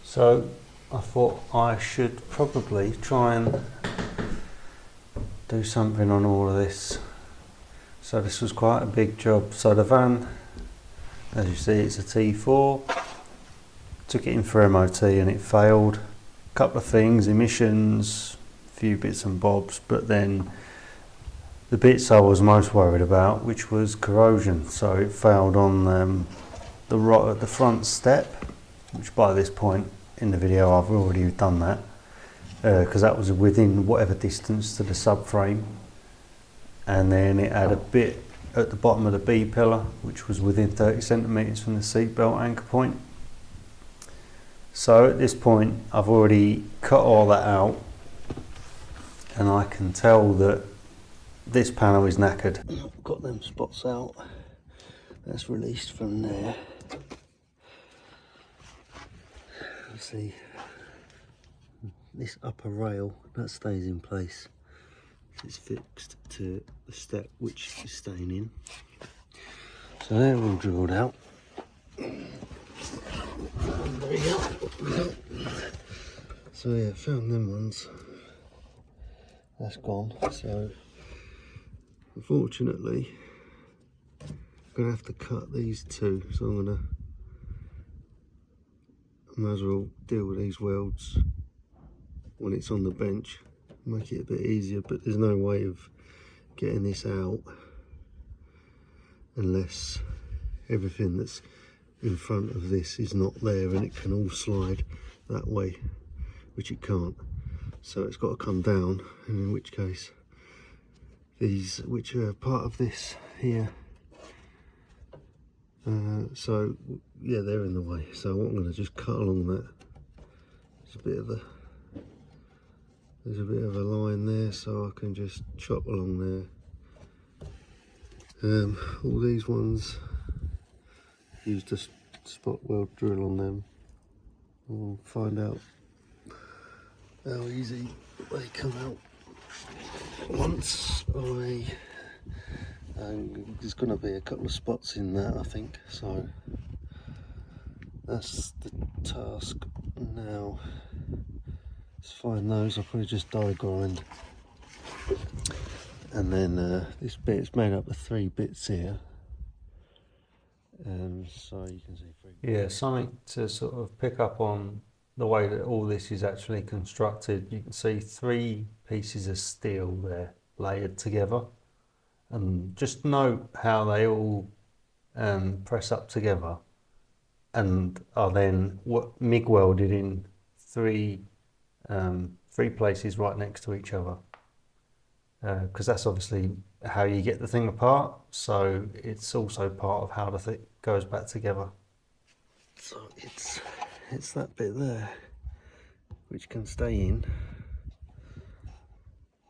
So I thought I should probably try and do something on all of this. So this was quite a big job. So the van, as you see, it's a T4. Took it in for MOT and it failed. A couple of things, emissions, a few bits and bobs, but then the bits I was most worried about, which was corrosion. So it failed on the front step, which by this point in the video I've already done that, because that was within whatever distance to the subframe. And then it had a bit at the bottom of the B pillar, which was within 30 centimetres from the seat belt anchor point. So at this point I've already cut all that out, and I can tell that this panel is knackered. I've got them spots out. That's released from there. You see this upper rail, that stays in place. It's fixed to the step which is staying in. So they're all drilled out. There we go. So yeah, found them ones. That's gone. So unfortunately I'm gonna have to cut these two. So I'm gonna might as well deal with these welds when it's on the bench. Make it a bit easier, but there's no way of getting this out unless everything that's in front of this is not there and it can all slide that way, which it can't. So it's got to come down, and in which case these, which are part of this here, so yeah, they're in the way. So what I'm going to just cut along that. There's a bit of a line there, so I can just chop along there. All these ones, used a spot weld drill on them. We'll find out how easy they come out once there's going to be a couple of spots in that, I think. So that's the task now. Let's find those. I'll probably just die grind, and then this bit is made up of 3 bits here, so you can see 3. Yeah, something to sort of pick up on the way that all this is actually constructed. You can see 3 pieces of steel there layered together, and just note how they all press up together and are then MIG welded in 3 places right next to each other, because that's obviously how you get the thing apart. So it's also part of how the thing goes back together. So it's that bit there which can stay in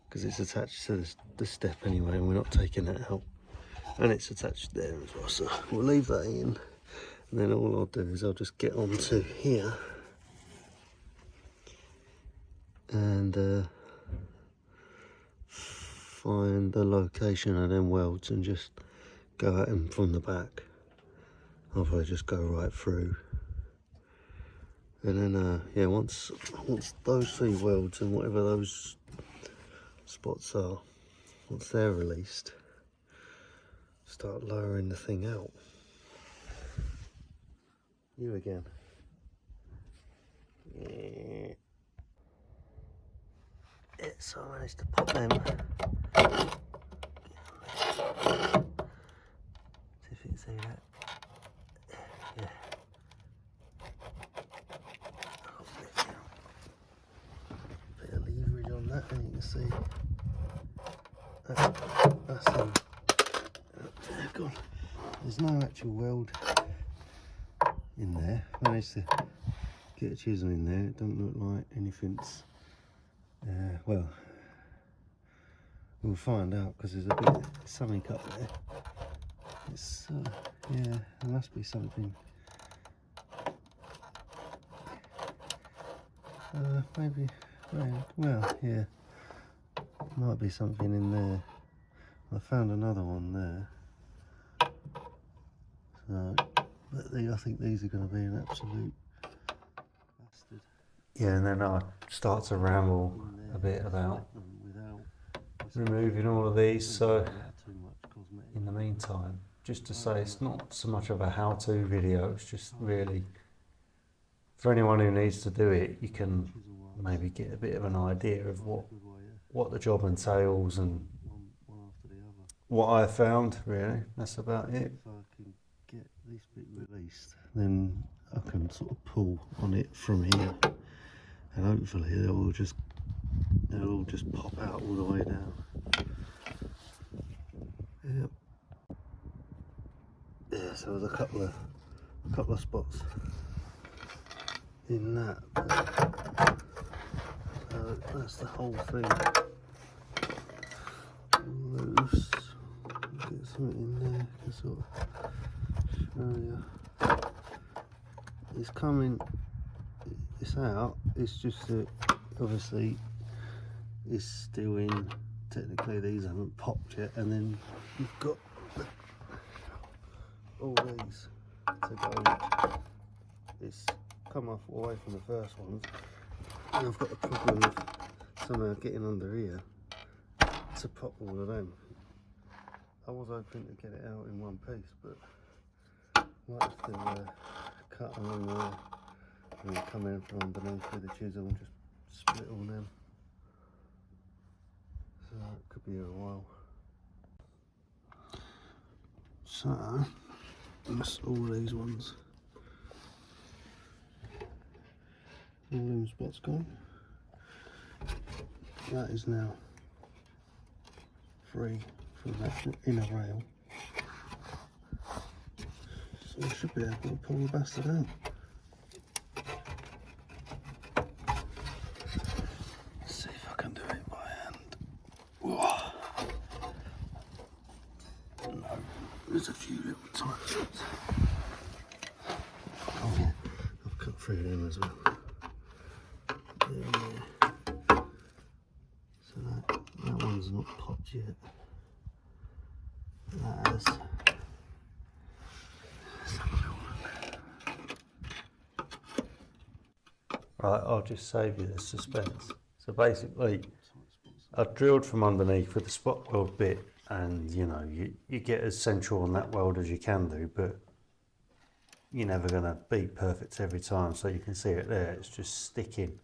because it's attached to the step anyway, and we're not taking that out, and it's attached there as well. So we'll leave that in, and then all I'll do is I'll just get onto here and find the location of them welds and just go at them from the back. I'll probably just go right through, and then yeah, once those 3 welds and whatever those spots are, once they're released, start lowering the thing out. You again. Yeah. So I managed to pop them. See if you can see that. Yeah. Bit of leverage on that, and you can see that's them. God, there's no actual weld in there. Managed to get a chisel in there. It doesn't look like anything's well, we'll find out, because there's a bit something up there. It's yeah, there must be something. Maybe, well, yeah, might be something in there. I found another one there. So, but I think these are going to be an absolute bastard. Yeah, and then I start to ramble a bit about removing all of these. So in the meantime, just to say, it's not so much of a how-to video, it's just really for anyone who needs to do it, you can maybe get a bit of an idea of what the job entails and what I found. Really, that's about it. If I can get this bit released, then I can sort of pull on it from here, and hopefully they'll all just pop out all the way down. Yep. Yeah, so there's a couple of spots in that. So that's the whole thing loose. Get something in there to sort of show you. It's coming, it's out, it's just that obviously it's still in. Technically these haven't popped yet, and then you've got all these to go. It's come off away from the first ones, and I've got the problem of somehow getting under here to pop all of them. I was hoping to get it out in one piece, but I might have to cut along there and then come in from underneath with the chisel and just split all them. So it could be a while. So that's all these ones. All them spots gone. That is now free from that inner rail. So I should be able to pull the bastard out. Let's see if I can do it by hand. Whoa. No, there's a few little tiny spots. Oh yeah, I've cut through them as well. Yeah. So that one's not popped yet. That has. Right, I'll just save you the suspense. So basically, I've drilled from underneath with the spot weld bit, and you know, you get as central on that weld as you can do, but you're never going to be perfect every time. So you can see it there, it's just sticking.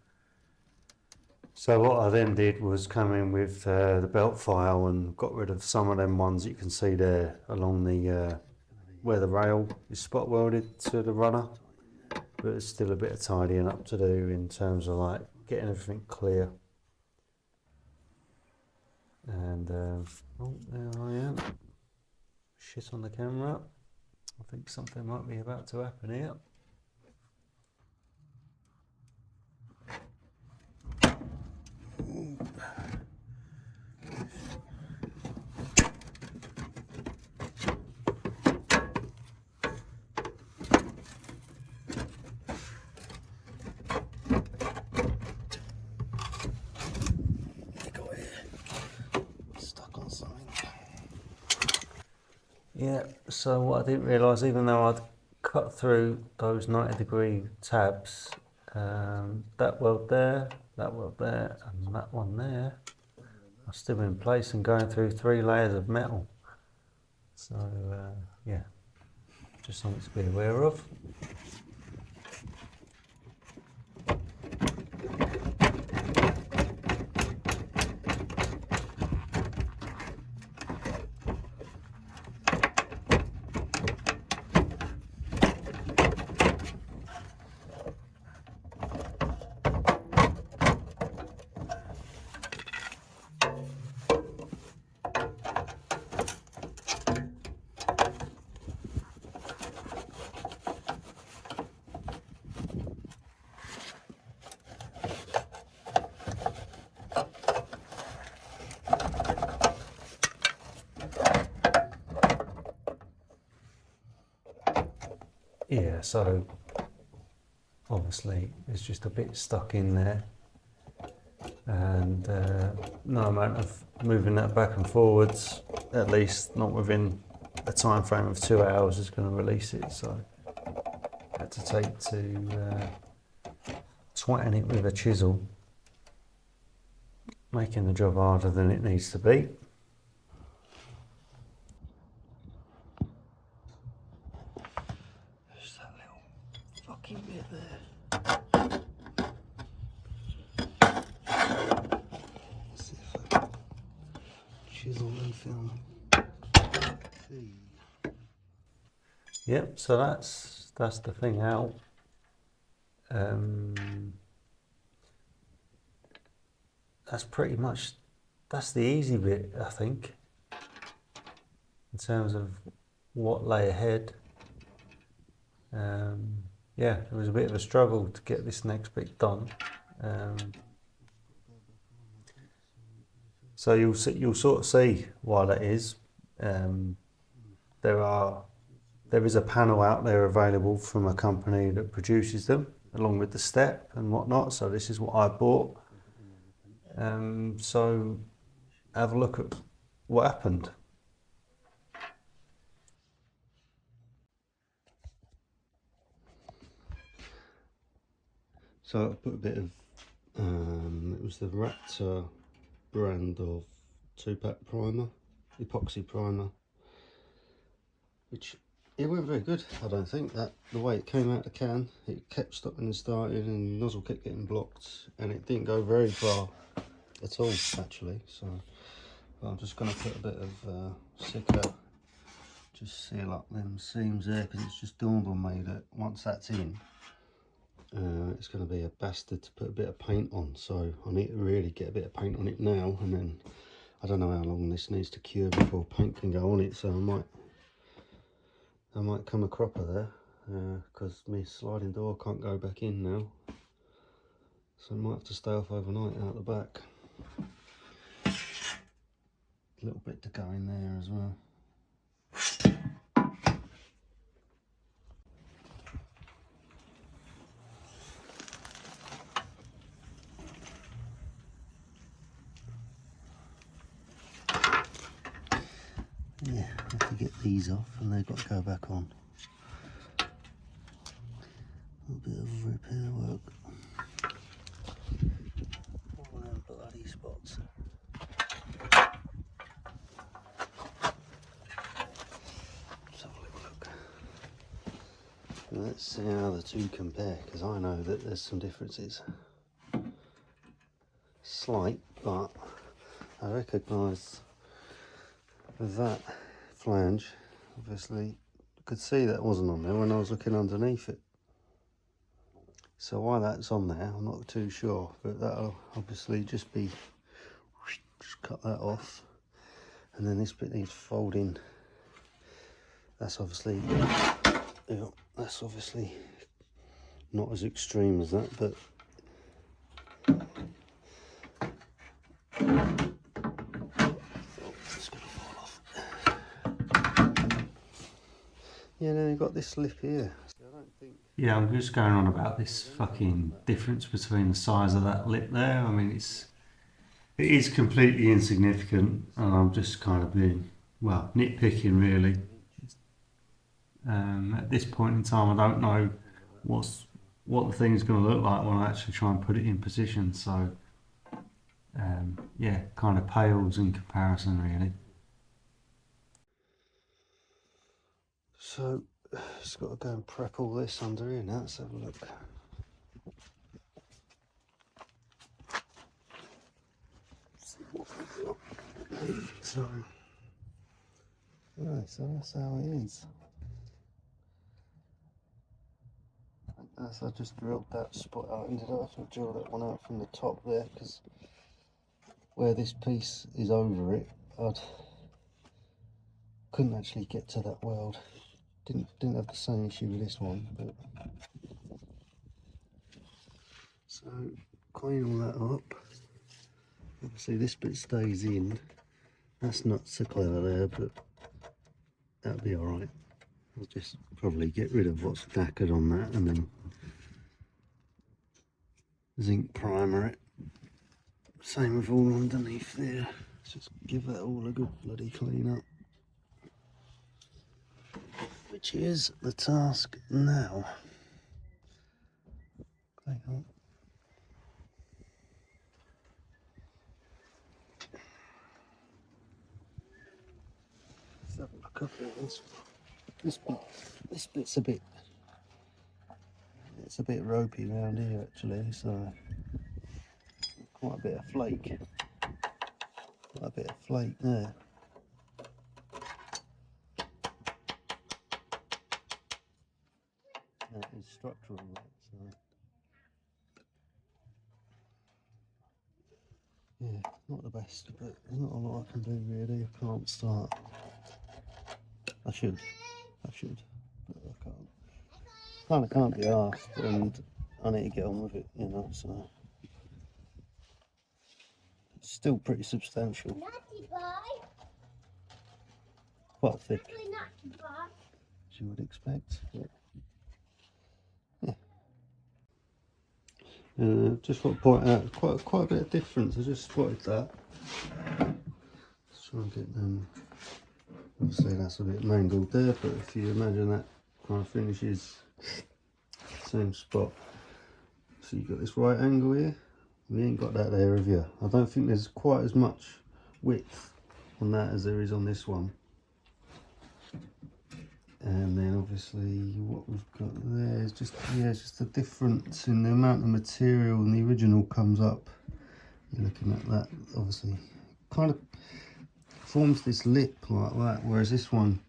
So what I then did was come in with the belt file and got rid of some of them ones that you can see there along the where the rail is spot welded to the runner. But there's still a bit of tidying up to do in terms of like getting everything clear. And oh, there I am. Shit on the camera. I think something might be about to happen here. Yeah, so what I didn't realise, even though I'd cut through those 90-degree tabs, that weld there, and that one there are still in place and going through 3 layers of metal. So yeah, just something to be aware of. Yeah, so obviously it's just a bit stuck in there, and no amount of moving that back and forwards, at least not within a time frame of 2 hours, is going to release it. So I had to take to swatting it with a chisel, making the job harder than it needs to be. Just that little fucking bit there. Let's see if I can chisel and film. Yep, so that's the thing out. That's pretty much, that's the easy bit, I think, in terms of what lay ahead. Yeah, it was a bit of a struggle to get this next bit done. So you'll sort of see why that is. There is a panel out there available from a company that produces them, along with the step and whatnot. So this is what I bought. So have a look at what happened. So I put a bit of, it was the Raptor brand of 2-pack primer, epoxy primer, which it weren't very good, I don't think. That the way it came out the can, it kept stopping and starting, and the nozzle kept getting blocked, and it didn't go very far at all, actually. So I'm just going to put a bit of Sicko, just seal up them seams there, because it's just dawned on me that once that's in, it's going to be a bastard to put a bit of paint on. So I need to really get a bit of paint on it now, and then I don't know how long this needs to cure before paint can go on it. So I might come a cropper there, because my sliding door can't go back in now, so I might have to stay off overnight out the back. A little bit to go in there as well. Yeah, I have to get these off and they've got to go back on. A little bit of repair work. All them bloody spots. Let's have a little look. Let's see how the two compare, because I know that there's some differences. Slight, but I recognise that flange, obviously, I could see that wasn't on there when I was looking underneath it. So why that's on there, I'm not too sure, but that'll obviously just be, just cut that off. And then this bit needs folding. That's obviously, that's obviously not as extreme as that, but yeah, now you've got this lip here. Yeah, I'm just going on about this fucking difference between the size of that lip there. I mean, it is completely insignificant, and I'm just kind of being, well, nitpicking really. At this point in time, I don't know what the thing's going to look like when I actually try and put it in position. So, yeah, kind of pales in comparison, really. So, just got to go and prep all this under here now. Let's have a look. See what we've got. So, right, so that's how it is. As I just drilled that spot out, ended up having to drill that one out from the top there, because where this piece is over it, couldn't actually get to that weld. Didn't have the same issue with this one, but so clean all that up. Obviously this bit stays in. That's not so clever there, but that'll be all right. I'll just probably get rid of what's knackered on that and then zinc primer it. Same with all underneath there. Let's just give that all a good bloody clean up, which is the task now. Clean up This bit's a bit, it's a bit ropey around here actually, so quite a bit of flake. Quite a bit of flake there. That is structural, so yeah, not the best, but there's not a lot I can do really. I can't start. I should, but I can't. Kind of can't be asked, and I need to get on with it, you know. So it's still pretty substantial, quite thick, as you would expect. But just want to point out quite a bit of difference. I just spotted that. Let's try and get them. Obviously that's a bit mangled there, but if you imagine that kind of finishes same spot. So you've got this right angle here. We ain't got that there, have you? I don't think there's quite as much width on that as there is on this one. And then obviously what we've got there is just, yeah, it's just a difference in the amount of material, and the original comes up. You're looking at that, obviously kind of forms this lip like that, whereas this one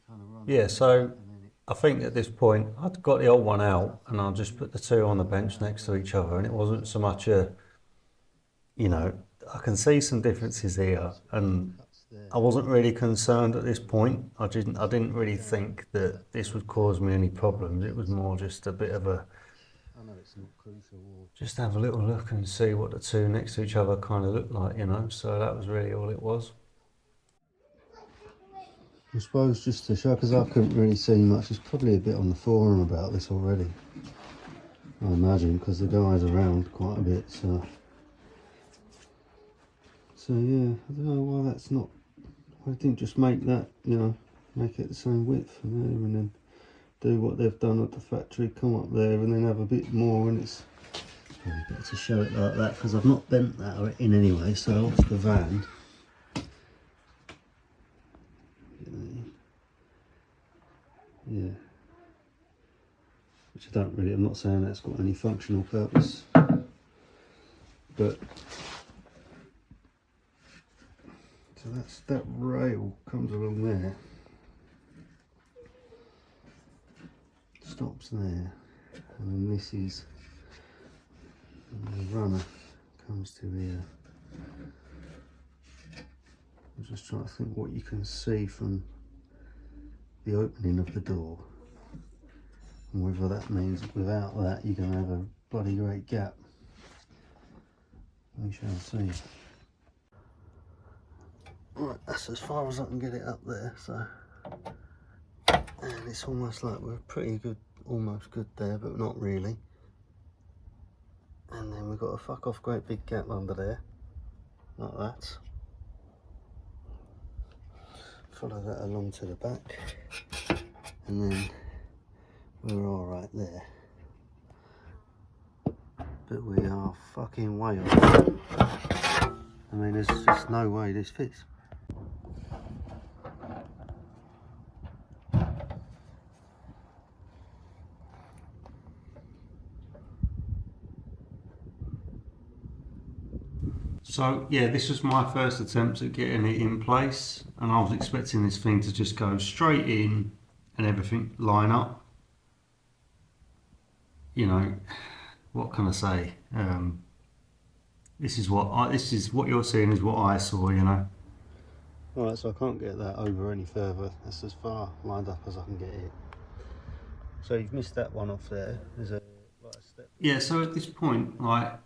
kind of runs. Yeah, so I think at this point I've got the old one out and I'll just put the two on the bench next to each other, and it wasn't so much a, you know, I can see some differences here, and I wasn't really concerned at this point. I didn't really think that this would cause me any problems. It was more just a bit of a, I know it's not crucial, just have a little look and see what the two next to each other kind of look like, you know. So that was really all it was. I suppose just to show, because I couldn't really see much, there's probably a bit on the forum about this already, I imagine, because the guy's around quite a bit. So yeah, I don't know why that's not. I didn't just make that, you know, make it the same width from there, and then do what they've done at the factory, come up there and then have a bit more, and it's probably better to show it like that because I've not bent that in anyway. So off the van, yeah, which I don't really, I'm not saying that's got any functional purpose, but so that's, that rail comes along there, stops there, and then this is, and the runner comes to here. I'm just trying to think what you can see from the opening of the door, and whether that means without that you're going to have a bloody great gap. We shall see. Right, that's as far as I can get it up there, so, and it's almost like we're pretty good, almost good there, but not really. And then we've got a fuck off great big gap under there, like that. Follow that along to the back, and then we're all right there. But we are fucking way off. I mean, there's just no way this fits. So yeah, this was my first attempt at getting it in place, and I was expecting this thing to just go straight in and everything line up. You know, what can I say? This is what you're seeing is what I saw, you know. Alright, so I can't get that over any further. That's as far lined up as I can get it. So you've missed that one off there. There's a step. Yeah, so at this point, like,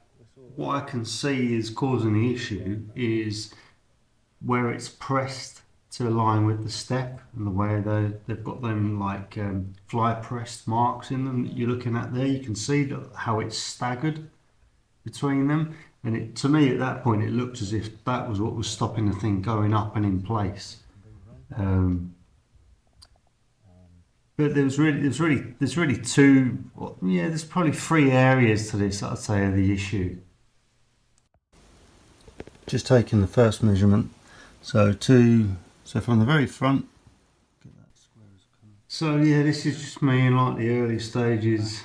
what I can see is causing the issue is where it's pressed to align with the step, and the way they've got them like fly pressed marks in them that you're looking at there. You can see how it's staggered between them, and to me at that point it looked as if that was what was stopping the thing going up and in place. But there's really two, yeah, there's probably three areas to this, I'd say, are the issue. Just taking the first measurement, so 2 So from the very front. So yeah, this is just me in like the early stages.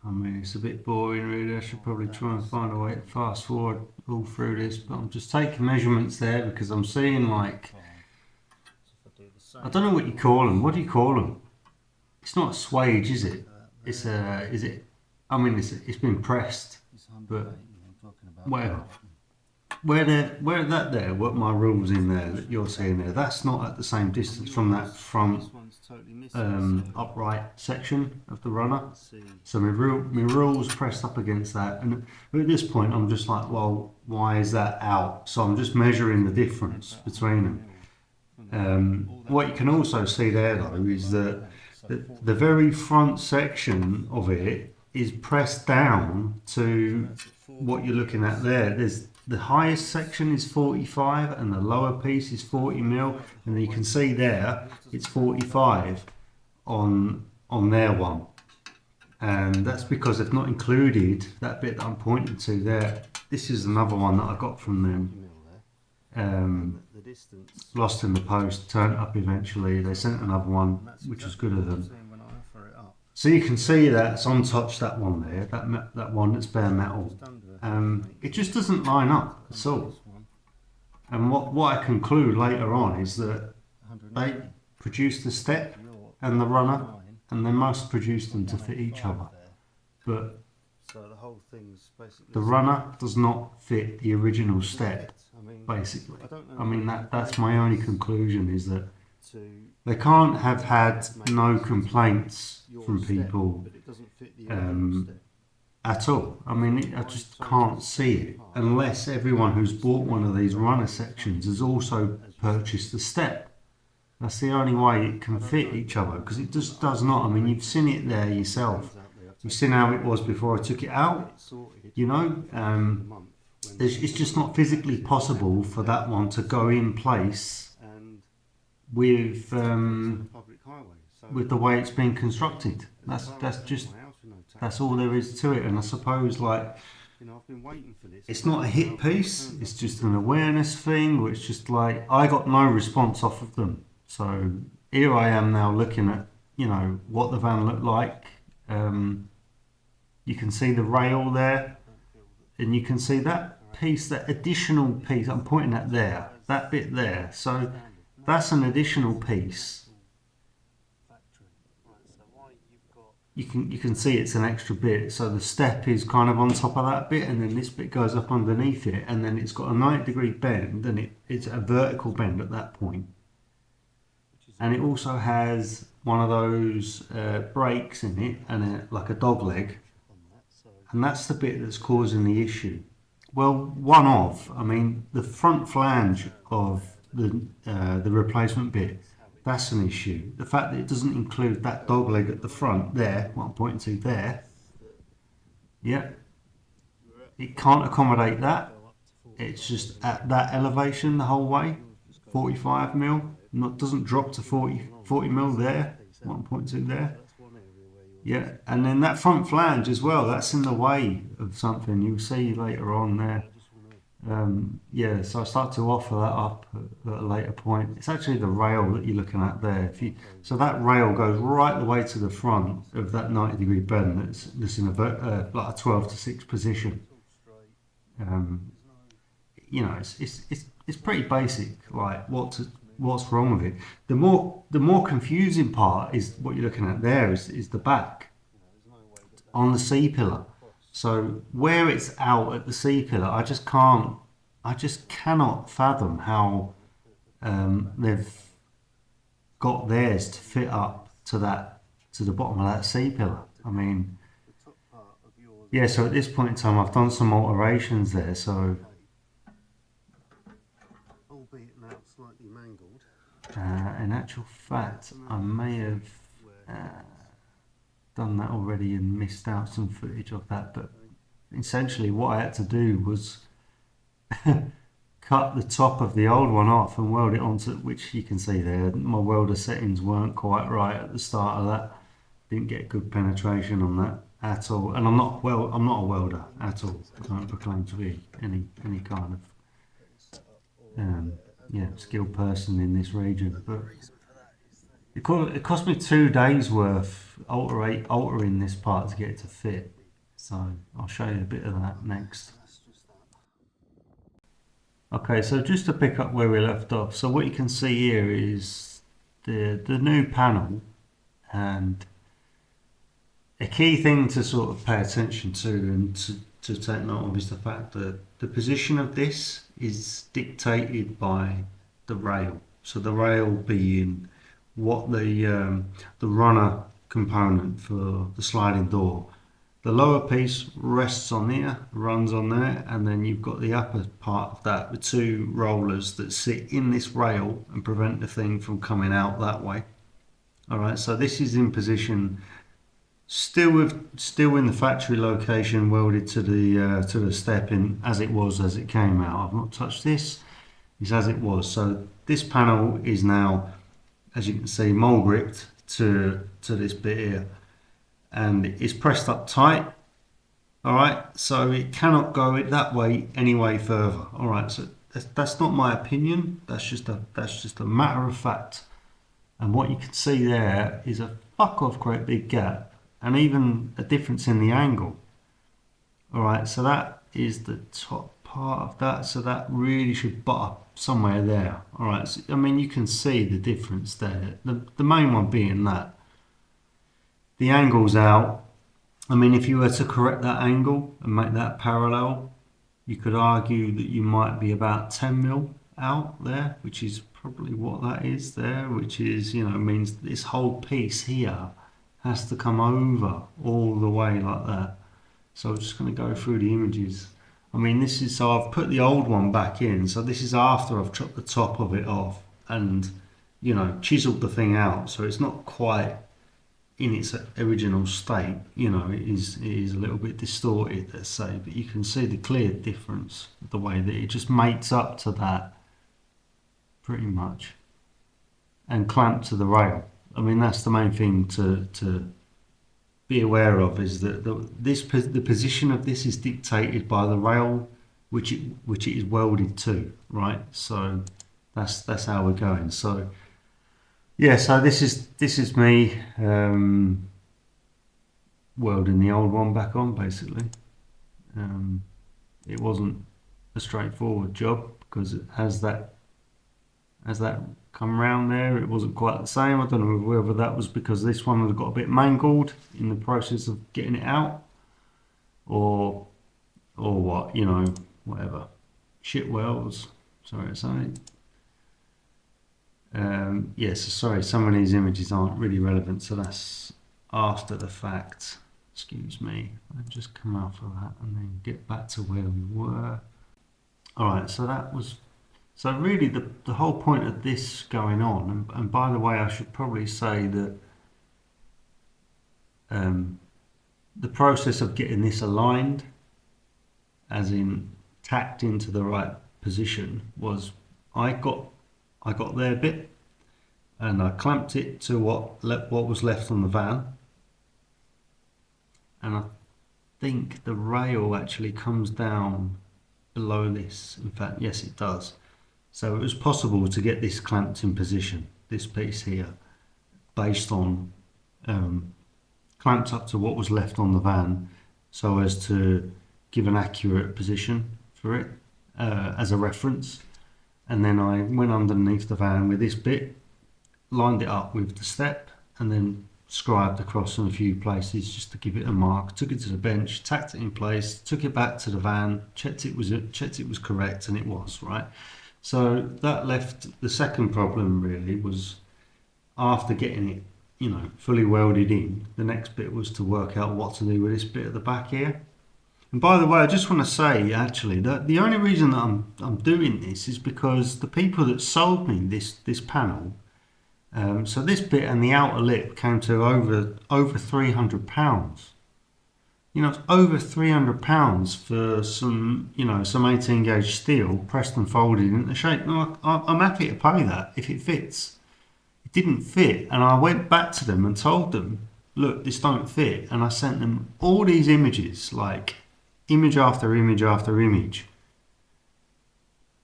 I mean, it's a bit boring really. I should probably try and find a way to fast forward all through this, but I'm just taking measurements there because I'm seeing like, I don't know what you call them. What do you call them? It's not a swage, is it? It's a, is it? I mean, it's been pressed, but whatever. Where that there, what my rules in there that you're seeing there, that's not at the same distance from that front upright section of the runner. So my rule's pressed up against that, and at this point I'm just like, well, why is that out? So I'm just measuring the difference between them. What you can also see there though is that the very front section of it is pressed down to what you're looking at there. There's the highest section is 45 and the lower piece is 40 mil, and you can see there it's 45 on their one, and that's because they've not included that bit that I'm pointing to there. This is another one that I got from them, lost in the post, turned up eventually. They sent another one which was good of them. So you can see that it's untouched, that one there, that one that's bare metal. It just doesn't line up at all. And what I conclude later on is that they produce the step and the runner, and they must produce them to fit each other. But the runner does not fit the original step, basically. I mean, that's my only conclusion, is that they can't have had no complaints from people at all. I mean, I just can't see it unless everyone who's bought one of these runner sections has also purchased the step. That's the only way it can fit each other, because it just does not. I mean, you've seen it there yourself. You've seen how it was before I took it out, you know. It's just not physically possible for that one to go in place with the way it's been constructed. That's all there is to it. And I suppose, like, it's not a hit piece, it's just an awareness thing, where it's just like, I got no response off of them. So here I am now looking at, you know, what the van looked like. You can see the rail there, and you can see that piece, that additional piece I'm pointing at there, that bit there. So that's an additional piece. You can see it's an extra bit. So the step is kind of on top of that bit, and then this bit goes up underneath it, and then it's got a 90-degree bend, and it's a vertical bend at that point. And it also has one of those brakes in it, and like a dog leg, and that's the bit that's causing the issue. Well, I mean, the front flange of the replacement bit, that's an issue. The fact that it doesn't include that dog leg at the front there, what I'm pointing to there, yeah, it can't accommodate that. It's just at that elevation the whole way, 45 mil, doesn't drop to 40 mil there, what I'm pointing to there. Yeah, and then that front flange as well, that's in the way of something you'll see later on there. Yeah, so I start to offer that up at a later point. It's actually the rail that you're looking at there. So that rail goes right the way to the front of that 90-degree bend that's in like a 12 to 6 position. You know, it's pretty basic, like what's wrong with it. The more confusing part is what you're looking at there is the back on the C-pillar. So where it's out at the C-pillar, I just cannot fathom how they've got theirs to fit up to the bottom of that C-pillar. I mean, yeah, so at this point in time I've done some alterations there, so in actual fact I may have done that already and missed out some footage of that, but essentially what I had to do was cut the top of the old one off and weld it onto, which you can see there, my welder settings weren't quite right at the start of that. Didn't get good penetration on that at all, and I'm not a welder at all. I don't proclaim to be any kind of skilled person in this region. But it cost me 2 days worth altering this part to get it to fit. So I'll show you a bit of that next. Okay, so just to pick up where we left off, so what you can see here is the new panel, and a key thing to sort of pay attention to and to take note of is the fact that the position of this is dictated by the rail. So the rail being what the runner component for the sliding door. The lower piece rests on here, runs on there, and then you've got the upper part of that, the two rollers that sit in this rail and prevent the thing from coming out that way. All right, so this is in position, still in the factory location, welded to the step in as it came out. I've not touched this. It's as it was. So this panel is now, as you can see, mold gripped to this bit here, and it's pressed up tight. All right, so it cannot go it that way any way further. All right, so that's not my opinion. That's just a matter of fact. And what you can see there is a fuck off great big gap, and even a difference in the angle. All right, so that is the top part of that. So that really should butt up somewhere there. All right, so, I mean, you can see the difference there. The main one being that the angle's out. I mean, if you were to correct that angle and make that parallel, you could argue that you might be about 10 mil out there, which is probably what that is there, which is, means this whole piece here has to come over all the way like that. So I'm just going to go through the images. I mean, so I've put the old one back in. So this is after I've chopped the top of it off and, chiseled the thing out. So it's not quite in its original state. It is a little bit distorted, let's say, but you can see the clear difference, the way that it just mates up to that pretty much and clamped to the rail. I mean, that's the main thing to be aware of, is that the position of this is dictated by the rail which it is welded to, right? So that's how we're going. So yeah, so this is me welding the old one back on, basically. It wasn't a straightforward job because as that come round there, it wasn't quite the same. I don't know whether that was because this one had got a bit mangled in the process of getting it out, or what, whatever. Shit welds, sorry to say. Yes, sorry, some of these images aren't really relevant, so that's after the fact. Excuse me, I'll just come off of that and then get back to where we were. All right, so really the whole point of this going on, and by the way, I should probably say that the process of getting this aligned, as in tacked into the right position, was I got their bit and I clamped it to what was left on the van, and I think the rail actually comes down below this. In fact, yes, it does. So it was possible to get this clamped in position, this piece here, based on clamped up to what was left on the van, so as to give an accurate position for it as a reference. And then I went underneath the van with this bit, lined it up with the step, and then scribed across in a few places just to give it a mark. Took it to the bench, tacked it in place, took it back to the van, checked it was correct, and it was, right? So that left the second problem, really, was after getting it, fully welded in, the next bit was to work out what to do with this bit at the back here. And by the way, I just want to say, actually, that the only reason that I'm doing this is because the people that sold me this panel, so this bit and the outer lip came to over £300. It's over £300 for some 18 gauge steel pressed and folded into shape. No, I'm happy to pay that if it fits. It didn't fit, and I went back to them and told them, look, this don't fit, and I sent them all these images, like image after image after image,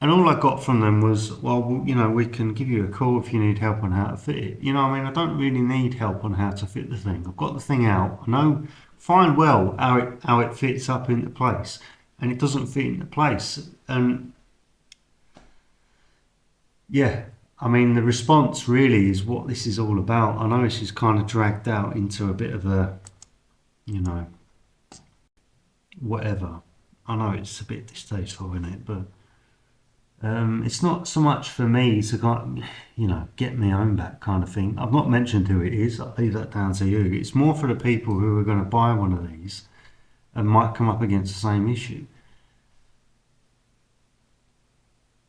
And all I got from them was, well, you know, we can give you a call if you need help on how to fit it. You know, I mean, I don't really need help on how to fit the thing. I've got the thing out. I know fine well how it fits up into place, and it doesn't fit into place. And yeah, I mean, the response really is what this is all about. I know this is kind of dragged out into a bit of a, you know, whatever. I know it's a bit distasteful, isn't it? But it's not so much for me to kind of, you know, get my own back kind of thing. I've not mentioned who it is. I'll leave that down to you. It's more for the people who are going to buy one of these and might come up against the same issue.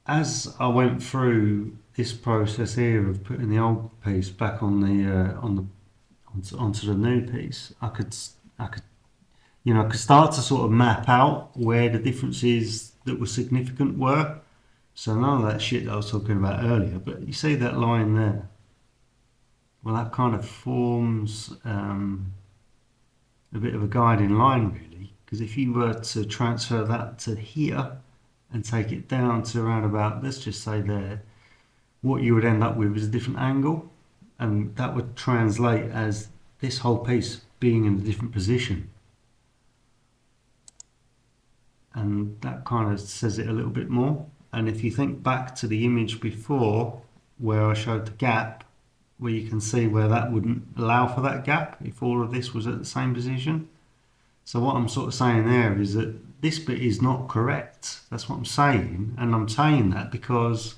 As I went through this process here of putting the old piece back on the onto the new piece, I could you know, I could start to sort of map out where the differences that were significant were. So none of that shit that I was talking about earlier, but you see that line there? Well, that kind of forms a bit of a guiding line, really, because if you were to transfer that to here and take it down to around about, let's just say there, what you would end up with is a different angle, and that would translate as this whole piece being in a different position. And that kind of says it a little bit more. And if you think back to the image before where I showed the gap, where you can see where that wouldn't allow for that gap if all of this was at the same position. So what I'm sort of saying there is that this bit is not correct. That's what I'm saying. And I'm saying that because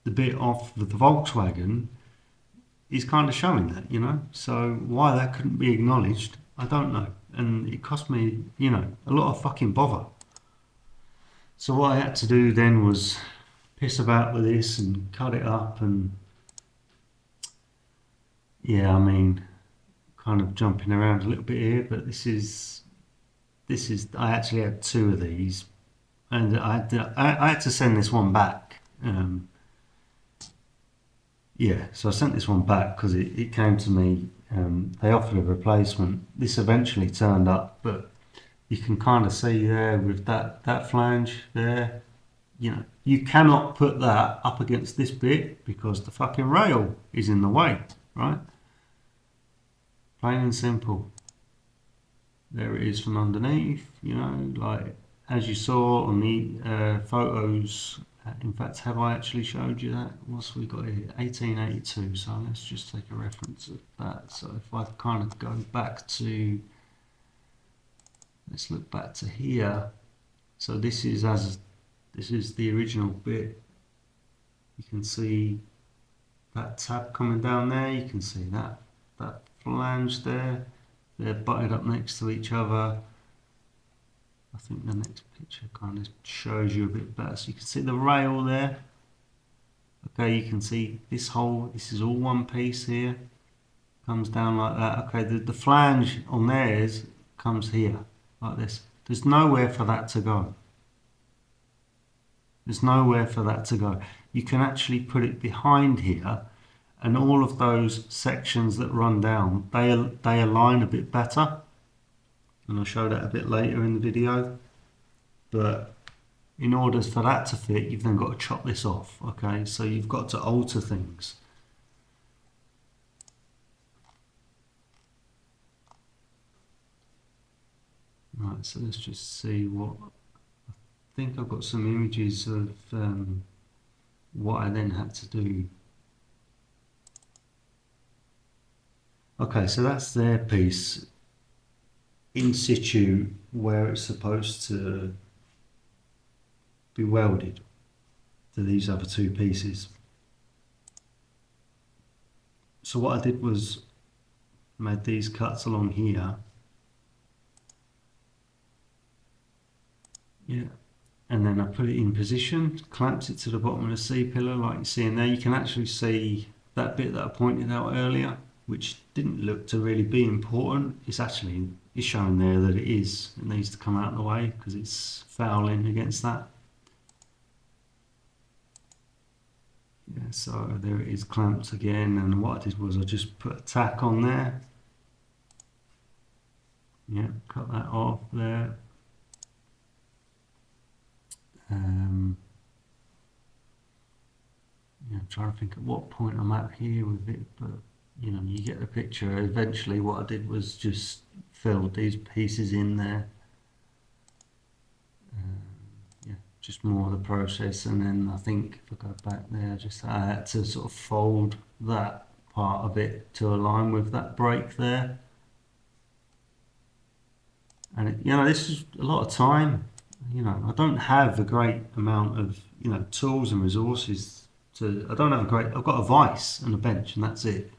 the bit off the Volkswagen is kind of showing that, you know. So why that couldn't be acknowledged, I don't know. And it cost me, you know, a lot of fucking bother. So what I had to do then was piss about with this and cut it up, and yeah, I mean, kind of jumping around a little bit here, but this is I actually had two of these, and I had to send this one back. Yeah, so I sent this one back because it came to me. They offered a replacement. This eventually turned up, but you can kind of see there with that flange there. You know, you cannot put that up against this bit because the fucking rail is in the way, right? Plain and simple. There it is from underneath, you know, like as you saw on the photos. In fact, have I actually showed you that? What's we got here? 1882. So let's just take a reference of that. So if I kind of go back to, let's look back to here. So this is the original bit. You can see that tab coming down there. You can see that flange there. They're butted up next to each other. I think the next picture kind of shows you a bit better. So you can see the rail there. Okay, you can see this whole, this is all one piece here. Comes down like that. Okay, the flange on theirs comes here, like this. There's nowhere for that to go. There's nowhere for that to go. You can actually put it behind here, and all of those sections that run down, they align a bit better. And I'll show that a bit later in the video. But in order for that to fit, you've then got to chop this off, okay? So you've got to alter things. Right, so let's just see what, I think I've got some images of what I then had to do. Okay, so that's their piece in situ where it's supposed to be welded to these other two pieces. So what I did was made these cuts along here. Yeah, and then I put it in position, clamped it to the bottom of the C-pillar like you see in there. You can actually see that bit that I pointed out earlier, which didn't look to really be important. It's actually, it's showing there that it is. It needs to come out of the way because it's fouling against that. Yeah, so there it is clamped again, and what I did was I just put a tack on there. Yeah, cut that off there. I'm trying to think at what point I'm at here with it, but you know, you get the picture. Eventually what I did was just filled these pieces in there. Yeah, just more of the process, and then I think if I go back there, I had to sort of fold that part of it to align with that break there. And you know, this is a lot of time. You know, I don't have a great amount of, you know, tools and resources to. I don't have a great. I've got a vise and a bench, and that's it.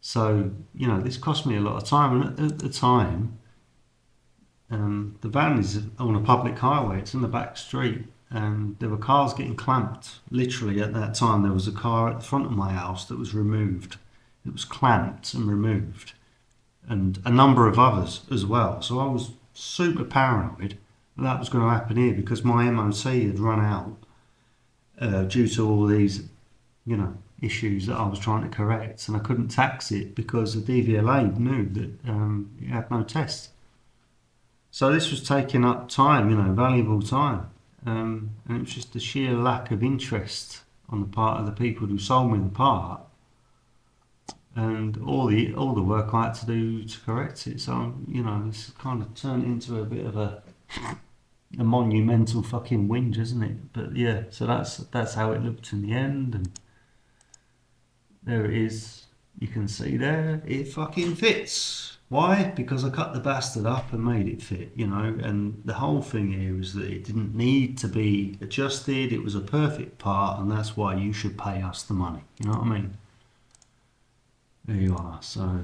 So you know, this cost me a lot of time, and at the time, the van is on a public highway. It's in the back street, and there were cars getting clamped. Literally at that time, there was a car at the front of my house that was removed. It was clamped and removed, and a number of others as well. So I was super paranoid that was going to happen here because my MOT had run out due to all these, you know, issues that I was trying to correct, and I couldn't tax it because the DVLA knew that it had no test. So this was taking up time, you know, valuable time, and it was just the sheer lack of interest on the part of the people who sold me the part, and all the work I had to do to correct it. So you know, it's kind of turned into a bit of a monumental fucking whinge, isn't it? But yeah, so that's how it looked in the end, and there it is. You can see there, it fucking fits. Why? Because I cut the bastard up and made it fit, you know, and the whole thing here is that it didn't need to be adjusted. It was a perfect part, and that's why you should pay us the money. You know what I mean? There you are. So,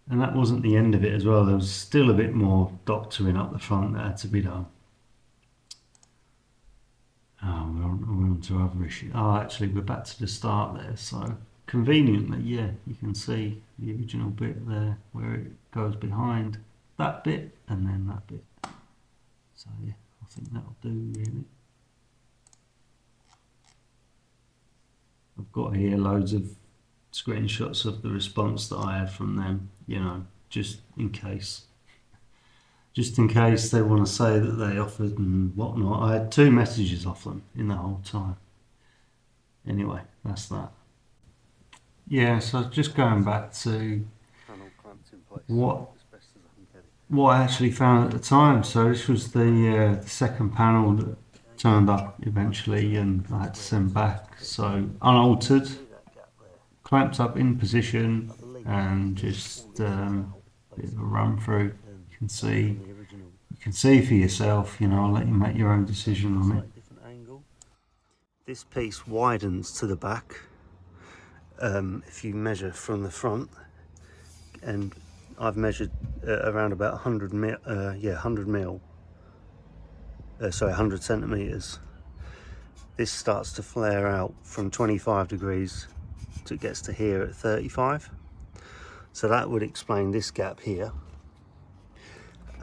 and that wasn't the end of it as well. There was still a bit more doctoring up the front that had to be done. Oh, we're on to other issues. Oh, actually, we're back to the start there. So, conveniently, yeah, you can see the original bit there where it goes behind that bit and then that bit. So, yeah, I think that'll do, really. I've got here loads of screenshots of the response that I had from them, you know, just in case. Just in case they want to say that they offered and whatnot. I had 2 messages off them in the whole time. Anyway, that's that. Yeah, so just going back to what I actually found at the time. So this was the second panel that turned up eventually, and I had to send back. So unaltered, clamped up in position, and just a bit of a run through. You can see for yourself. You know, I'll let you make your own decision on it. This piece widens to the back. If you measure from the front, and I've measured around about 100 mil, 100 centimeters. This starts to flare out from 25 degrees till it gets to here at 35. So that would explain this gap here.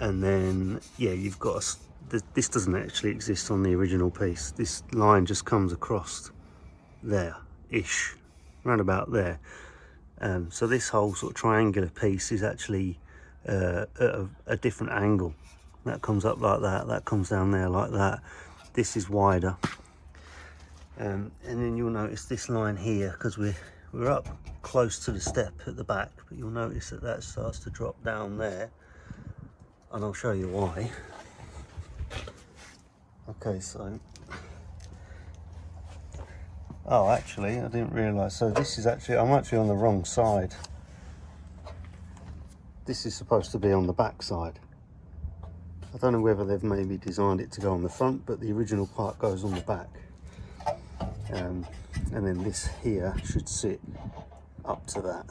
And then, yeah, you've got this doesn't actually exist on the original piece. This line just comes across there-ish, around about there. So this whole sort of triangular piece is actually at a different angle. That comes up like that, that comes down there like that. This is wider. And then you'll notice this line here, because we're up close to the step at the back, but you'll notice that that starts to drop down there. And I'll show you why. Okay, so... Oh, actually, I didn't realise. So this is actually... I'm actually on the wrong side. This is supposed to be on the back side. I don't know whether they've maybe designed it to go on the front, but the original part goes on the back. And then this here should sit up to that.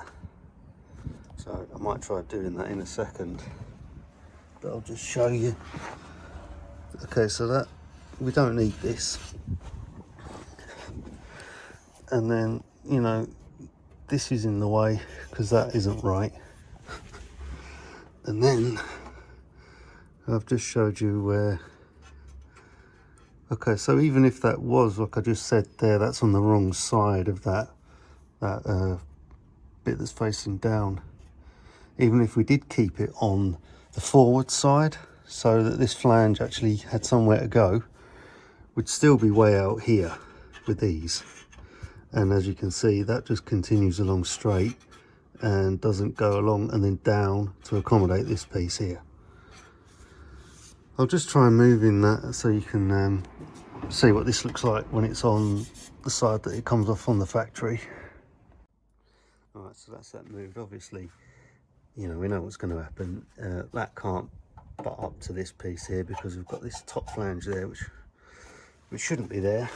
So I might try doing that in a second. But I'll just show you. Okay, so that we don't need this. And then, you know, this is in the way because that isn't right. And then I've just showed you where. Okay, so even if that was, like I just said there, that's on the wrong side of that bit that's facing down. Even if we did keep it on the forward side, so that this flange actually had somewhere to go, would still be way out here. with these, and as you can see, that just continues along straight and doesn't go along and then down to accommodate this piece here. I'll just try moving that so you can see what this looks like when it's on the side that it comes off on the factory. Alright, so that's that moved. Obviously, you know, we know what's going to happen. That can't butt up to this piece here because we've got this top flange there, which shouldn't be there.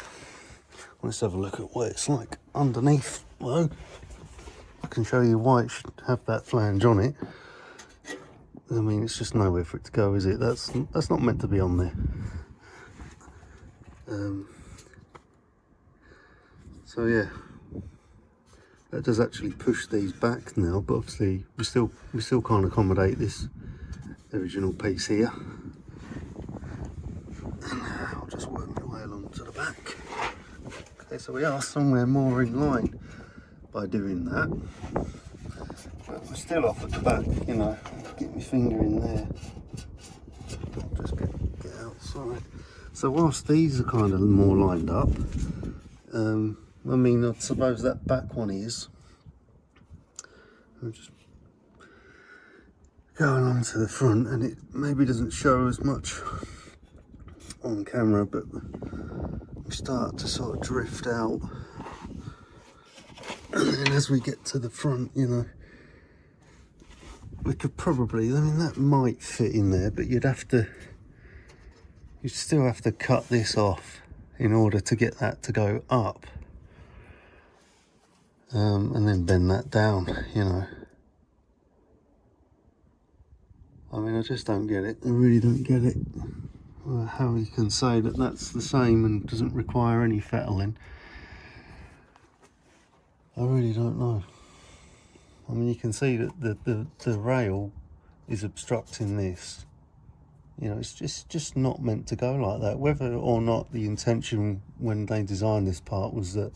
Let's have a look at what it's like underneath. Well, I can show you why it should have that flange on it. I mean, it's just nowhere for it to go, is it? That's not meant to be on there. So yeah, that does actually push these back now, but obviously we still can't accommodate this original piece here. And I'll just work my way along to the back. Okay, so we are somewhere more in line by doing that, but we're still off at the back, you know. Get my finger in there. I'll just get outside. So whilst these are kind of more lined up, I mean, I suppose that back one is. I'll just go along to the front, and it maybe doesn't show as much on camera, but we start to sort of drift out. And then as we get to the front, you know, we could probably, I mean, that might fit in there, but you'd still have to cut this off in order to get that to go up. And then bend that down, you know. I mean, I just don't get it. I really don't get it. How you can say that that's the same and doesn't require any fettling. I really don't know. I mean, you can see that the rail is obstructing this. You know, it's just not meant to go like that. Whether or not the intention when they designed this part was that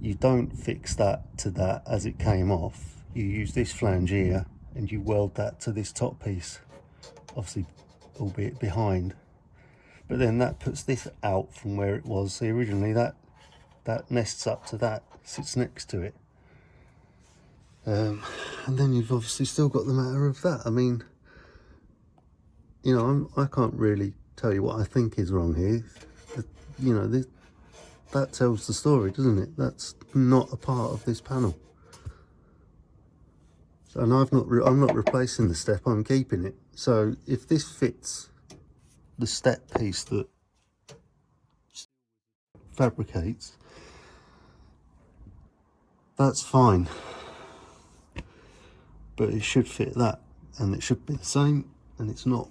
you don't fix that to that as it came off. You use this flange here and you weld that to this top piece, obviously, albeit behind. But then that puts this out from where it was. See, originally that nests up to that, sits next to it. And then you've obviously still got the matter of that. I mean, you know, I can't really tell you what I think is wrong here. You know, that tells the story, doesn't it? That's not a part of this panel. So, and I'm not replacing the step, I'm keeping it. So if this fits the step piece that fabricates, that's fine. But it should fit that, and it should be the same, and it's not.